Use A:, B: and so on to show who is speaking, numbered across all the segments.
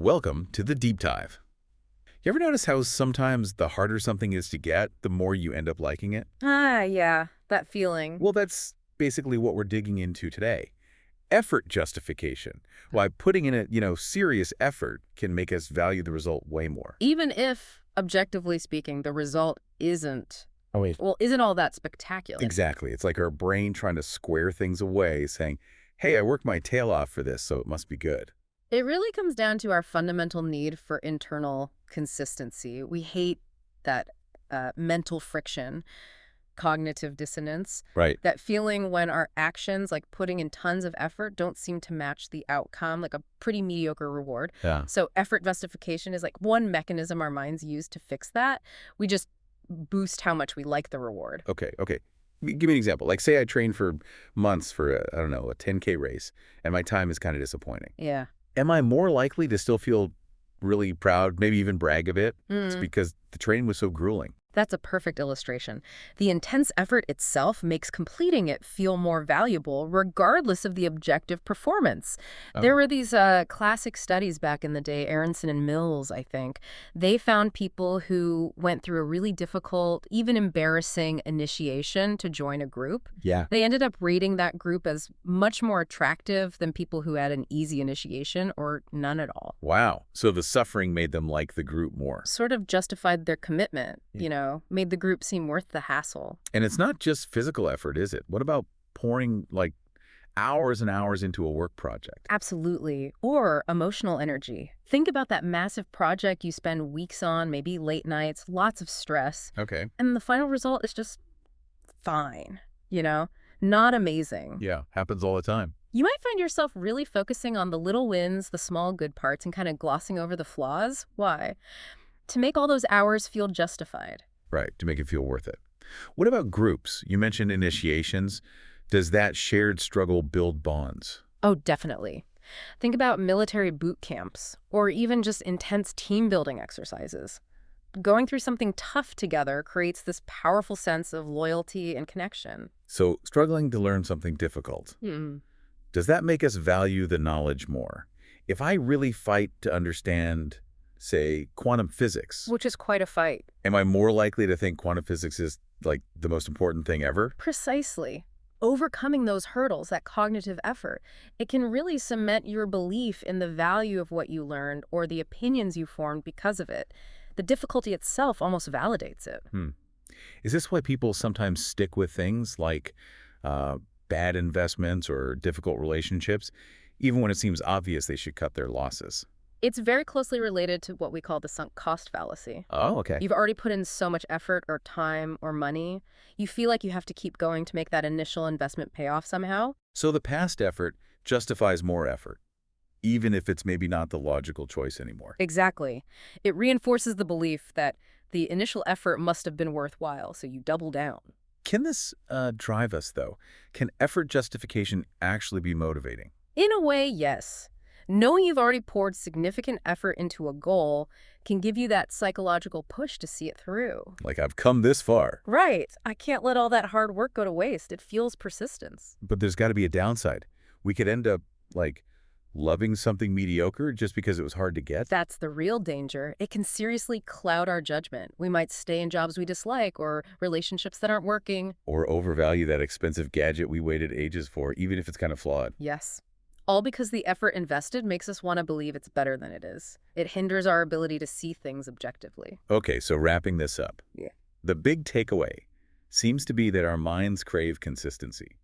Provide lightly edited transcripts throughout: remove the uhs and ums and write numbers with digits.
A: Welcome to the Deep Dive. You ever notice how sometimes the harder something is to get, the more you end up liking it?
B: Ah, yeah, that feeling.
A: Well, that's basically what we're digging into today. Effort justification. Why putting in serious effort can make us value the result way more.
B: Even if, objectively speaking, the result isn't,
A: Oh, wait.
B: isn't all that spectacular.
A: Exactly. It's like our brain trying to square things away, saying, hey, I worked my tail off for this, so it must be good.
B: It really comes down to our fundamental need for internal consistency. We hate that mental friction, cognitive dissonance,
A: Right.
B: that feeling when our actions, like putting in tons of effort, don't seem to match the outcome, like a pretty mediocre reward.
A: Yeah.
B: So effort justification is like one mechanism our minds use to fix that. We just boost how much we like the reward.
A: Okay. Give me an example. Like, say I trained for months for, a 10K race, and my time is kind of disappointing.
B: Yeah.
A: Am I more likely to still feel really proud, maybe even brag a bit? It's because the training was so grueling.
B: That's a perfect illustration. The intense effort itself makes completing it feel more valuable, regardless of the objective performance.
A: Oh.
B: There were these classic studies back in the day, Aronson and Mills, I think. They found people who went through a really difficult, even embarrassing initiation to join a group.
A: Yeah.
B: They ended up rating that group as much more attractive than people who had an easy initiation or none at all.
A: Wow. So the suffering made them like the group more.
B: Sort of justified their commitment, made the group seem worth the hassle.
A: And it's not just physical effort, is it? What about pouring like hours and hours into a work project?
B: Absolutely. Or emotional energy. Think about that massive project you spend weeks on, maybe late nights, lots of stress.
A: Okay.
B: And the final result is just fine, not amazing.
A: Yeah, happens all the time.
B: You might find yourself really focusing on the little wins, the small good parts, and kind of glossing over the flaws. Why? To make all those hours feel justified.
A: Right, to make it feel worth it. What about groups? You mentioned initiations. Does that shared struggle build bonds?
B: Oh, definitely. Think about military boot camps, or even just intense team-building exercises. Going through something tough together creates this powerful sense of loyalty and connection.
A: So struggling to learn something difficult. Does that make us value the knowledge more? If I really fight to understand, say, quantum physics,
B: Which is quite a fight.
A: am I more likely to think quantum physics is like the most important thing ever?
B: Precisely. Overcoming those hurdles, that cognitive effort, it can really cement your belief in the value of what you learned or the opinions you formed because of it. The difficulty itself almost validates it.
A: Is this why people sometimes stick with things like bad investments or difficult relationships, even when it seems obvious they should cut their losses?
B: It's very closely related to what we call the sunk cost fallacy.
A: Oh, okay.
B: You've already put in so much effort or time or money, you feel like you have to keep going to make that initial investment pay off somehow.
A: So the past effort justifies more effort, even if it's maybe not the logical choice anymore.
B: Exactly. It reinforces the belief that the initial effort must have been worthwhile, so you double down.
A: Can this drive us, though? Can effort justification actually be motivating?
B: In a way, yes. Knowing you've already poured significant effort into a goal can give you that psychological push to see it through.
A: Like, I've come this far.
B: Right. I can't let all that hard work go to waste. It fuels persistence.
A: But there's got to be a downside. We could end up, like, loving something mediocre just because it was hard to get.
B: That's the real danger. It can seriously cloud our judgment. We might stay in jobs we dislike or relationships that aren't working.
A: Or overvalue that expensive gadget we waited ages for, even if it's kind of flawed.
B: Yes. All because the effort invested makes us want to believe it's better than it is. It hinders our ability to see things objectively.
A: Okay, so wrapping this up.
B: Yeah.
A: The big takeaway seems to be that our minds crave consistency.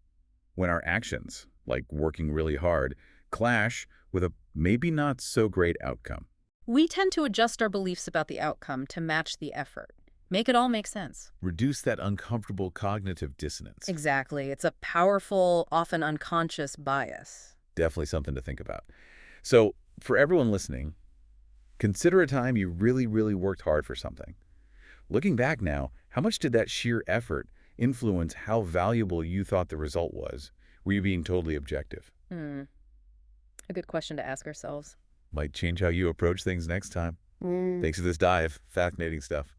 A: When our actions, like working really hard, clash with a maybe not so great outcome.
B: We tend to adjust our beliefs about the outcome to match the effort. Make it all make sense.
A: Reduce that uncomfortable cognitive dissonance.
B: Exactly. It's a powerful, often unconscious bias.
A: Definitely something to think about. So for everyone listening, consider a time you really, really worked hard for something. Looking back now, how much did that sheer effort influence how valuable you thought the result was? Were you being totally objective?
B: A good question to ask ourselves.
A: Might change how you approach things next time. Thanks for this dive. Fascinating stuff.